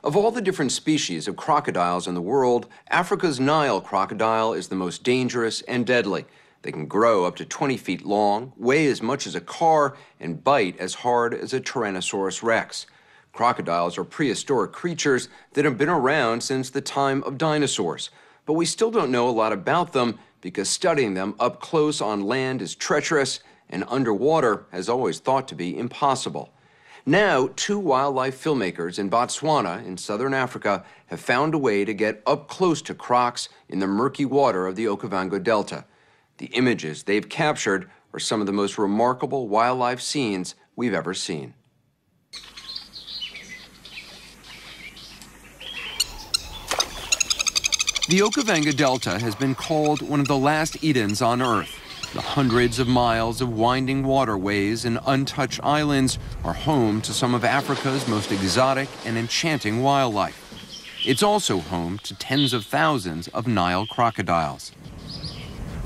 Of all the different species of crocodiles in the world, Africa's Nile crocodile is the most dangerous and deadly. They can grow up to 20 feet long, weigh as much as a car, and bite as hard as a Tyrannosaurus rex. Crocodiles are prehistoric creatures that have been around since the time of dinosaurs, but we still don't know a lot about them because studying them up close on land is treacherous and underwater has always thought to be impossible. Now, 2 wildlife filmmakers in Botswana, in southern Africa, have found a way to get up close to crocs in the murky water of the Okavango Delta. The images they've captured are some of the most remarkable wildlife scenes we've ever seen. The Okavango Delta has been called one of the last Edens on Earth. The hundreds of miles of winding waterways and untouched islands are home to some of Africa's most exotic and enchanting wildlife. It's also home to tens of thousands of Nile crocodiles.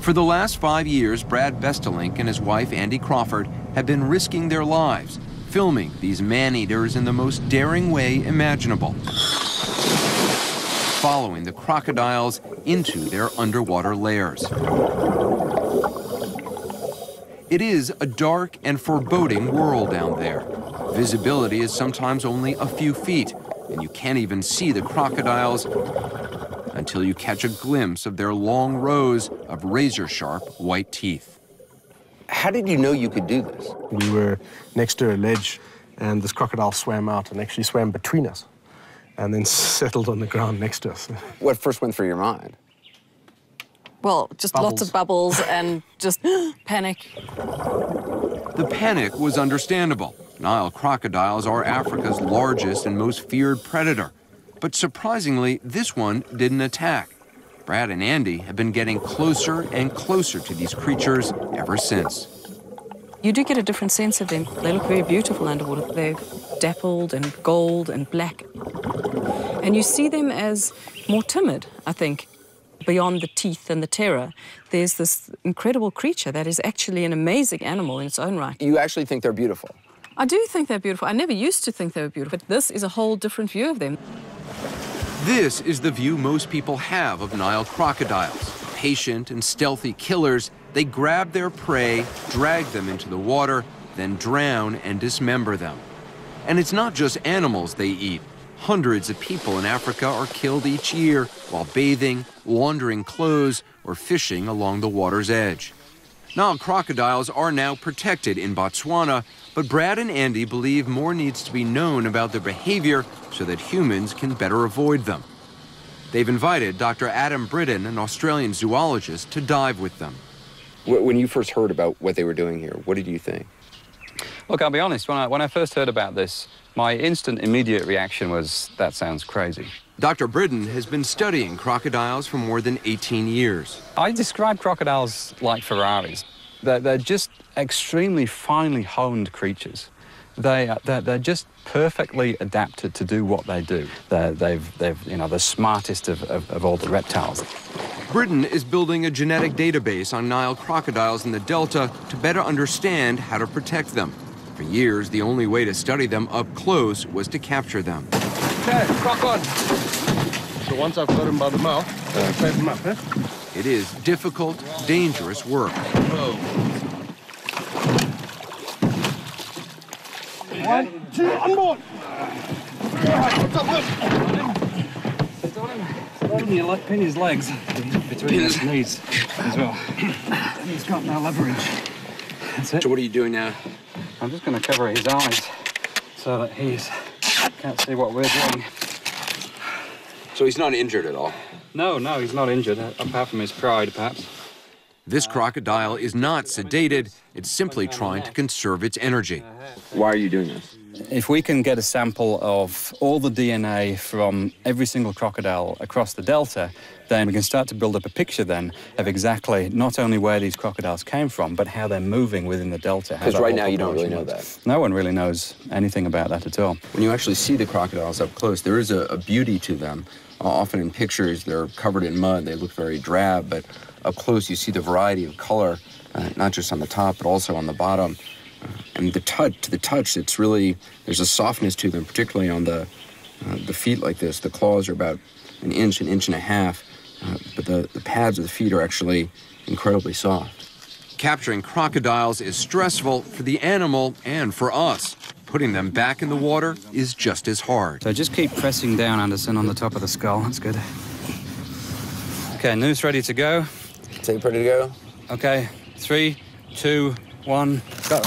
For the last 5 years, Brad Bestelink and his wife, Andy Crawford, have been risking their lives, filming these man-eaters in the most daring way imaginable, following the crocodiles into their underwater lairs. It is a dark and foreboding world down there. Visibility is sometimes only a few feet, and you can't even see the crocodiles until you catch a glimpse of their long rows of razor-sharp white teeth. How did you know you could do this? We were next to a ledge, and this crocodile swam out and actually swam between us, and then settled on the ground next to us. What first went through your mind? Well, just lots of bubbles and just panic. The panic was understandable. Nile crocodiles are Africa's largest and most feared predator. But surprisingly, this one didn't attack. Brad and Andy have been getting closer and closer to these creatures ever since. You do get a different sense of them. They look very beautiful underwater. They're dappled and gold and black. And you see them as more timid, I think. Beyond the teeth and the terror, there's this incredible creature that is actually an amazing animal in its own right. You actually think they're beautiful? I do think they're beautiful. I never used to think they were beautiful, but this is a whole different view of them. This is the view most people have of Nile crocodiles. Patient and stealthy killers, they grab their prey, drag them into the water, then drown and dismember them. And it's not just animals they eat. Hundreds of people in Africa are killed each year while bathing, laundering clothes, or fishing along the water's edge. Nile crocodiles are now protected in Botswana, but Brad and Andy believe more needs to be known about their behavior so that humans can better avoid them. They've invited Dr. Adam Britton, an Australian zoologist, to dive with them. When you first heard about what they were doing here, what did you think? Look, I'll be honest, when I first heard about this, my instant, immediate reaction was, that sounds crazy. Dr. Britton has been studying crocodiles for more than 18 years. I describe crocodiles like Ferraris. They're just extremely finely honed creatures. They're just perfectly adapted to do what they do. They're the smartest of all the reptiles. Britton is building a genetic database on Nile crocodiles in the Delta to better understand how to protect them. For years, the only way to study them up close was to capture them. Okay, croc on. So once I've got him by the mouth, clamp him up, huh? It is difficult, dangerous work. Whoa. 1, 2, on board. What's up, Luke? Start him, you pin his legs between his knees as well. He's got no leverage. That's it. So what are you doing now? I'm just going to cover his eyes so that he can't see what we're doing. So he's not injured at all? No, he's not injured, apart from his pride, perhaps. This crocodile is not sedated. It's simply trying to conserve its energy. Why are you doing this? If we can get a sample of all the DNA from every single crocodile across the Delta, then we can start to build up a picture then of exactly not only where these crocodiles came from, but how they're moving within the Delta. Because right now you don't really know that. No one really knows anything about that at all. When you actually see the crocodiles up close, there is a beauty to them. Often in pictures, they're covered in mud. They look very drab, but up close you see the variety of color, not just on the top, but also on the bottom. And to the touch, it's really, there's a softness to them, particularly on the the feet like this. The claws are about an inch and a half, but the pads of the feet are actually incredibly soft. Capturing crocodiles is stressful for the animal and for us. Putting them back in the water is just as hard. So just keep pressing down, Anderson, on the top of the skull. That's good. Okay, noose ready to go. Tape ready to go? Okay, 3, 2, 1, go.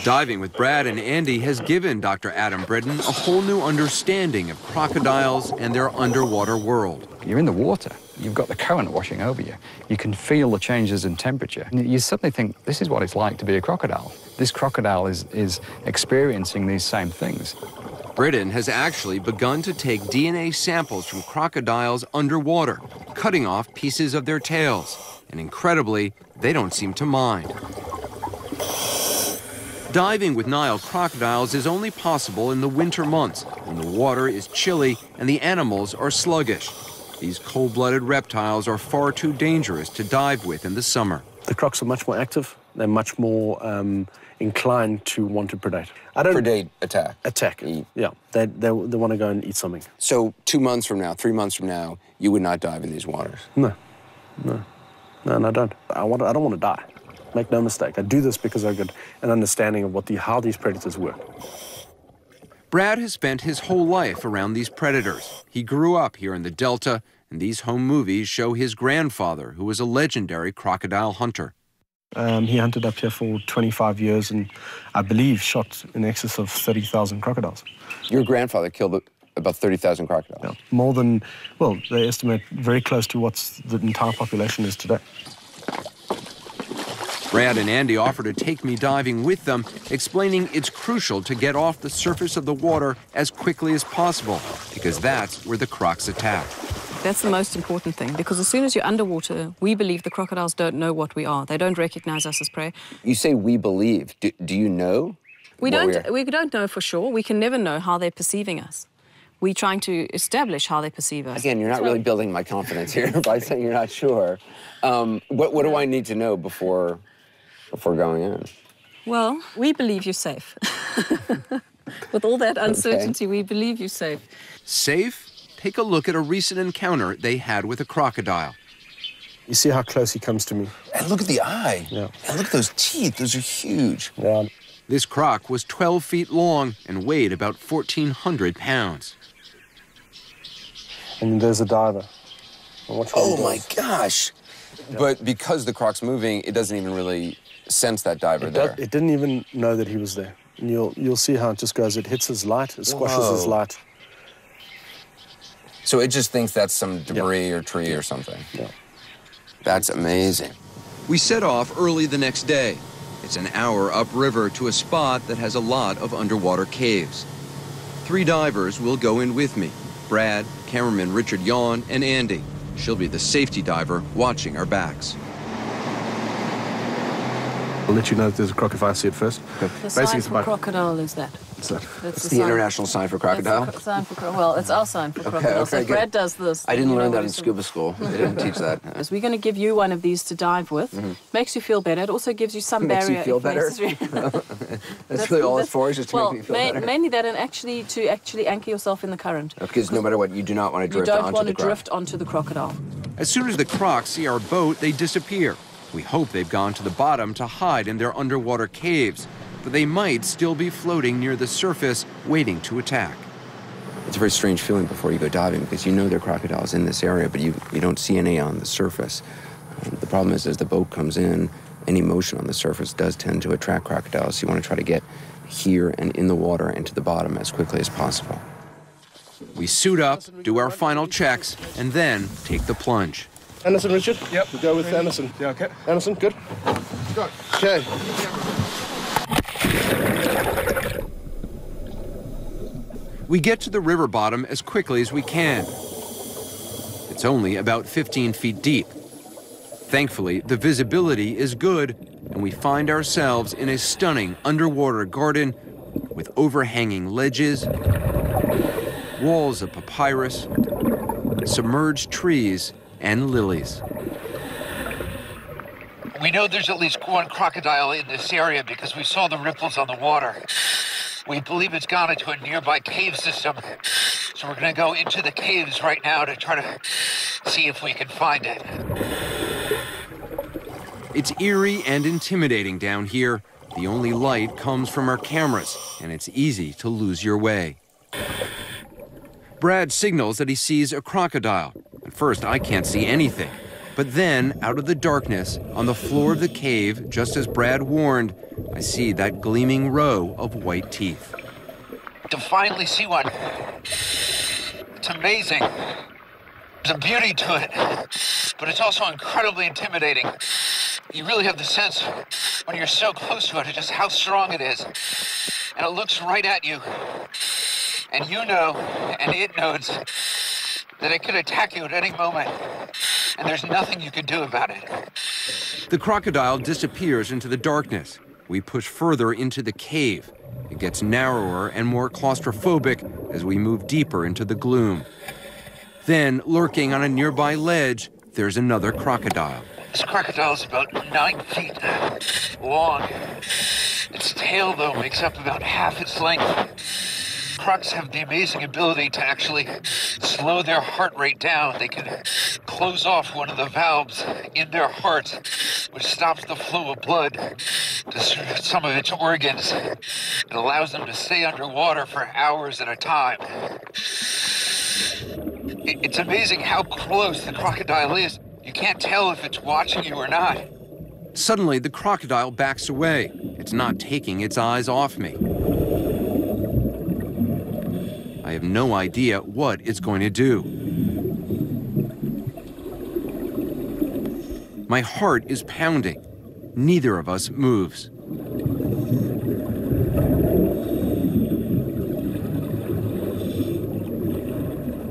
Diving with Brad and Andy has given Dr. Adam Britton a whole new understanding of crocodiles and their underwater world. You're in the water. You've got the current washing over you. You can feel the changes in temperature. You suddenly think, this is what it's like to be a crocodile. This crocodile is experiencing these same things. Britton has actually begun to take DNA samples from crocodiles underwater, cutting off pieces of their tails. And incredibly, they don't seem to mind. Diving with Nile crocodiles is only possible in the winter months, when the water is chilly and the animals are sluggish. These cold-blooded reptiles are far too dangerous to dive with in the summer. The crocs are much more active. They're much more inclined to want to predate. Predate, attack. Attack, eat. Yeah. They want to go and eat something. So 2 months from now, 3 months from now, you would not dive in these waters? No, I don't. I don't want to die. Make no mistake. I do this because I get an understanding of how these predators work. Brad has spent his whole life around these predators. He grew up here in the Delta, and these home movies show his grandfather, who was a legendary crocodile hunter. He hunted up here for 25 years and, I believe, shot in excess of 30,000 crocodiles. Your grandfather killed about 30,000 crocodiles? Yeah, more than, well, they estimate very close to what the entire population is today. Brad and Andy offer to take me diving with them, explaining it's crucial to get off the surface of the water as quickly as possible, because that's where the crocs attack. That's the most important thing, because as soon as you're underwater, we believe the crocodiles don't know what we are. They don't recognize us as prey. You say we believe. Do you know? We don't know for sure. We can never know how they're perceiving us. We're trying to establish how they perceive us. Again, you're not really building my confidence here by saying you're not sure. What do I need to know before going in? Well, we believe you're safe. With all that uncertainty, we believe you're safe. Safe? Take a look at a recent encounter they had with a crocodile. You see how close he comes to me? And look at the eye. Yeah. And look at those teeth. Those are huge. Yeah. This croc was 12 feet long and weighed about 1,400 pounds. And there's a diver. Oh, my gosh. Yeah. But because the croc's moving, it doesn't even really sense that diver there. It didn't even know that he was there. And you'll see how it just goes. It hits his light. It squashes his light. So it just thinks that's some debris or tree or something. Yeah. That's amazing. We set off early the next day. It's an hour upriver to a spot that has a lot of underwater caves. 3 divers will go in with me. Brad, cameraman Richard Yawn, and Andy. She'll be the safety diver watching our backs. I'll let you know that there's a croc if I see it first. The sign for crocodile is that. What's that? It's the international sign for crocodile? That's the sign for well, it's our sign for crocodile. So if Brad does this. I didn't learn that in scuba school. They didn't teach that. So we're going to give you one of these to dive with. Makes you feel better. It also gives you some barrier. Makes you feel better? That's really all it's for, is just to make me feel better? Mainly that, and to actually anchor yourself in the current. Because no matter what, you do not want to drift onto the You don't want to drift onto the crocodile. As soon as the crocs see our boat, they disappear. We hope they've gone to the bottom to hide in their underwater caves, but they might still be floating near the surface, waiting to attack. It's a very strange feeling before you go diving, because you know there are crocodiles in this area, but you don't see any on the surface. The problem is, as the boat comes in, any motion on the surface does tend to attract crocodiles, so you want to try to get here and in the water and to the bottom as quickly as possible. We suit up, do our final checks, and then take the plunge. Anderson, Richard? Yep. We'll go with Anderson. Yeah, okay. Anderson, good? Go. Okay. We get to the river bottom as quickly as we can. It's only about 15 feet deep. Thankfully, the visibility is good, and we find ourselves in a stunning underwater garden with overhanging ledges, walls of papyrus, submerged trees, and lilies. We know there's at least one crocodile in this area because we saw the ripples on the water. We believe it's gone into a nearby cave system. So we're going to go into the caves right now to try to see if we can find it. It's eerie and intimidating down here. The only light comes from our cameras, and it's easy to lose your way. Brad signals that he sees a crocodile. At first, I can't see anything. But then, out of the darkness, on the floor of the cave, just as Brad warned, I see that gleaming row of white teeth. To finally see one, it's amazing. There's a beauty to it, but it's also incredibly intimidating. You really have the sense when you're so close to it, just how strong it is. And it looks right at you. And you know, and it knows, that it could attack you at any moment. And there's nothing you can do about it. The crocodile disappears into the darkness. We push further into the cave. It gets narrower and more claustrophobic as we move deeper into the gloom. Then, lurking on a nearby ledge, there's another crocodile. This crocodile is about 9 feet long. Its tail, though, makes up about half its length. Crocs have the amazing ability to actually slow their heart rate down. They can close off one of the valves in their heart, which stops the flow of blood to some of its organs. It allows them to stay underwater for hours at a time. It's amazing how close the crocodile is. You can't tell if it's watching you or not. Suddenly, the crocodile backs away. It's not taking its eyes off me. I have no idea what it's going to do. My heart is pounding. Neither of us moves.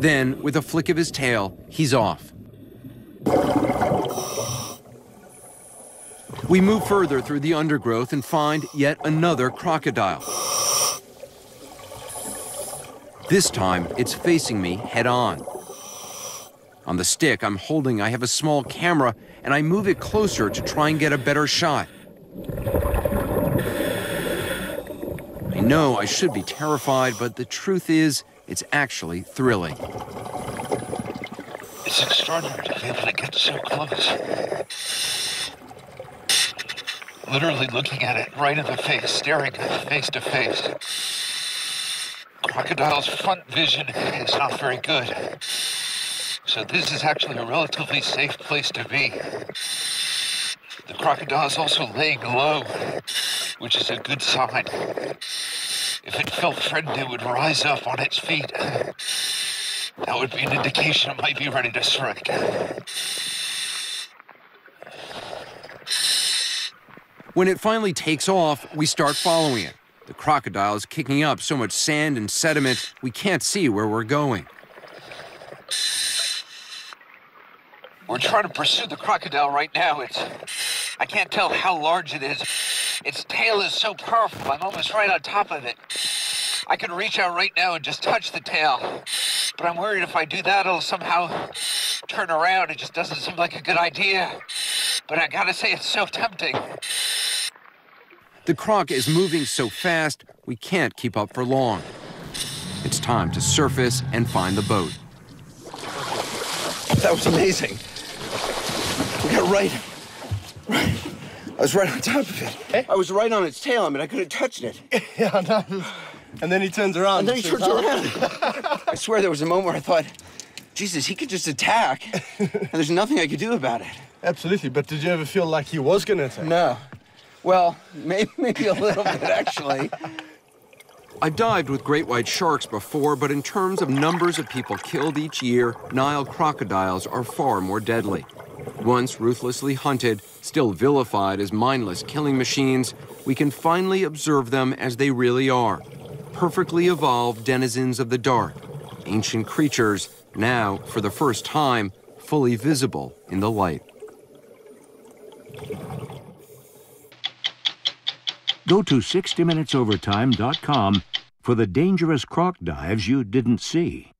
Then, with a flick of his tail, he's off. We move further through the undergrowth and find yet another crocodile. This time, it's facing me head-on. On the stick I'm holding, I have a small camera, and I move it closer to try and get a better shot. I know I should be terrified, but the truth is, it's actually thrilling. It's extraordinary to be able to get so close. Literally looking at it right in the face, staring face to face. Crocodile's front vision is not very good. So this is actually a relatively safe place to be. The crocodile is also laying low, which is a good sign. If it felt threatened, it would rise up on its feet. That would be an indication it might be ready to strike. When it finally takes off, we start following it. The crocodile is kicking up so much sand and sediment, we can't see where we're going. We're trying to pursue the crocodile right now. I can't tell how large it is. Its tail is so powerful, I'm almost right on top of it. I could reach out right now and just touch the tail. But I'm worried if I do that, it'll somehow turn around. It just doesn't seem like a good idea. But I gotta say, it's so tempting. The croc is moving so fast, we can't keep up for long. It's time to surface and find the boat. That was amazing. We got right. I was right on top of it. Eh? I was right on its tail. I mean, I could have touched it. Yeah, no. And then he turns around. And then he turns around. I swear there was a moment where I thought, Jesus, he could just attack, and there's nothing I could do about it. Absolutely, but did you ever feel like he was going to attack? No. Well, maybe a little bit, actually. I've dived with great white sharks before, but in terms of numbers of people killed each year, Nile crocodiles are far more deadly. Once ruthlessly hunted, still vilified as mindless killing machines, we can finally observe them as they really are. Perfectly evolved denizens of the dark. Ancient creatures, now, for the first time, fully visible in the light. Go to 60minutesovertime.com for the dangerous croc dives you didn't see.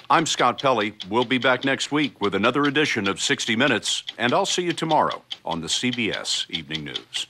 I'm Scott Pelley. We'll be back next week with another edition of 60 Minutes, and I'll see you tomorrow on the CBS Evening News.